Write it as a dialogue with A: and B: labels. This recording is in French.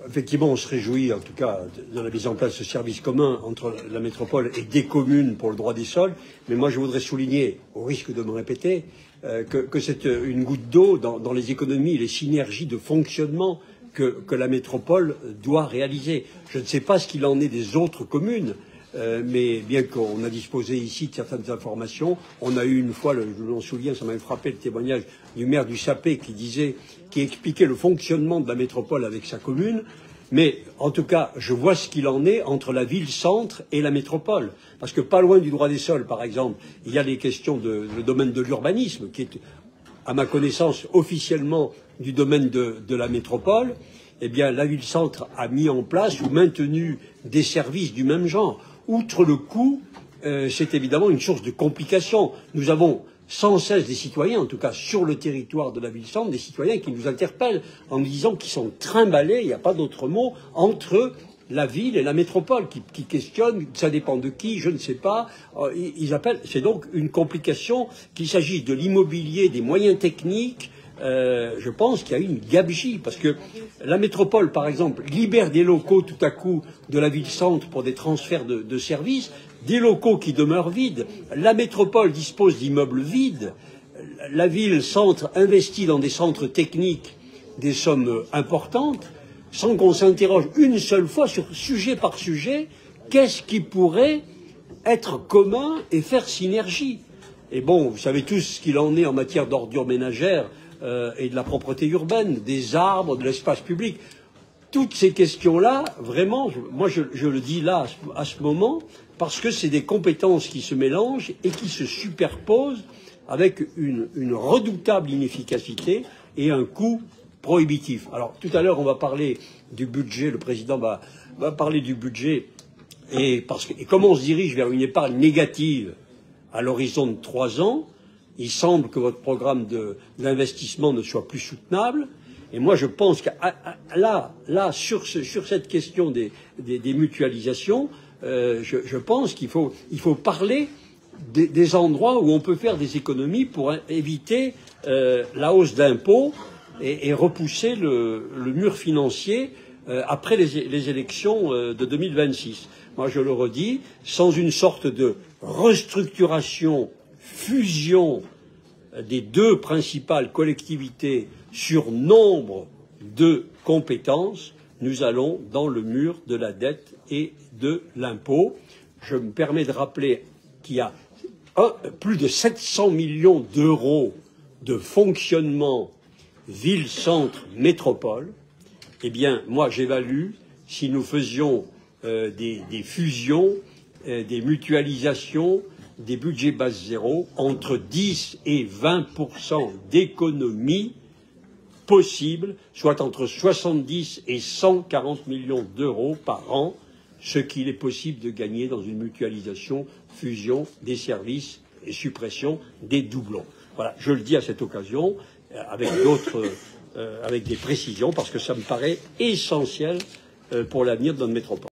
A: Effectivement, on se réjouit, en tout cas, de la mise en place de ce service commun entre la métropole et des communes pour le droit des sols. Mais moi, je voudrais souligner, au risque de me répéter, que c'est une goutte d'eau dans les économies et les synergies de fonctionnement que la métropole doit réaliser. Je ne sais pas ce qu'il en est des autres communes, mais bien qu'on a disposé ici de certaines informations, on a eu une fois, je m'en souviens, ça m'avait frappé le témoignage du maire du Sapé qui expliquait le fonctionnement de la métropole avec sa commune. Mais en tout cas, je vois ce qu'il en est entre la ville-centre et la métropole. Parce que pas loin du droit des sols, par exemple, il y a les questions le domaine de l'urbanisme, qui est, à ma connaissance, officiellement du domaine de la métropole. Eh bien, la ville-centre a mis en place ou maintenu des services du même genre. Outre le coût, c'est évidemment une source de complications. Nous avons sans cesse des citoyens, en tout cas sur le territoire de la ville-centre, des citoyens qui nous interpellent en nous disant qu'ils sont trimballés, il n'y a pas d'autre mot, entre la ville et la métropole, qui questionnent, ça dépend de qui, je ne sais pas. Ils appellent, c'est donc une complication, qu'il s'agisse de l'immobilier, des moyens techniques. Je pense qu'il y a eu une gabegie, parce que la métropole, par exemple, libère des locaux tout à coup de la ville-centre pour des transferts de services, des locaux qui demeurent vides. La métropole dispose d'immeubles vides. La ville-centre investit dans des centres techniques des sommes importantes, sans qu'on s'interroge une seule fois sur sujet par sujet, qu'est-ce qui pourrait être commun et faire synergie. Et bon, vous savez tous ce qu'il en est en matière d'ordures ménagères et de la propreté urbaine, des arbres, de l'espace public. Toutes ces questions-là, vraiment, moi je le dis là, à ce moment, parce que c'est des compétences qui se mélangent et qui se superposent avec une redoutable inefficacité et un coût prohibitif. Alors, tout à l'heure, on va parler du budget, le président va parler du budget, et comment on se dirige vers une épargne négative à l'horizon de 3 ans. Il semble que votre programme d'investissement ne soit plus soutenable. Et moi, je pense que là, sur cette question des mutualisations, je pense qu'il faut parler des endroits où on peut faire des économies pour éviter la hausse d'impôts et repousser le mur financier après les élections de 2026. Moi, je le redis, sans une sorte de restructuration, fusion des deux principales collectivités sur nombre de compétences, nous allons dans le mur de la dette et de l'impôt. Je me permets de rappeler qu'il y a plus de 700 millions d'euros de fonctionnement ville-centre-métropole. Eh bien, moi, j'évalue, si nous faisions des fusions, des mutualisations, des budgets base zéro, entre 10 et 20% d'économies possibles, soit entre 70 et 140 millions d'euros par an, ce qu'il est possible de gagner dans une mutualisation, fusion des services et suppression des doublons. Voilà, je le dis à cette occasion, avec des précisions, parce que ça me paraît essentiel pour l'avenir de notre métropole.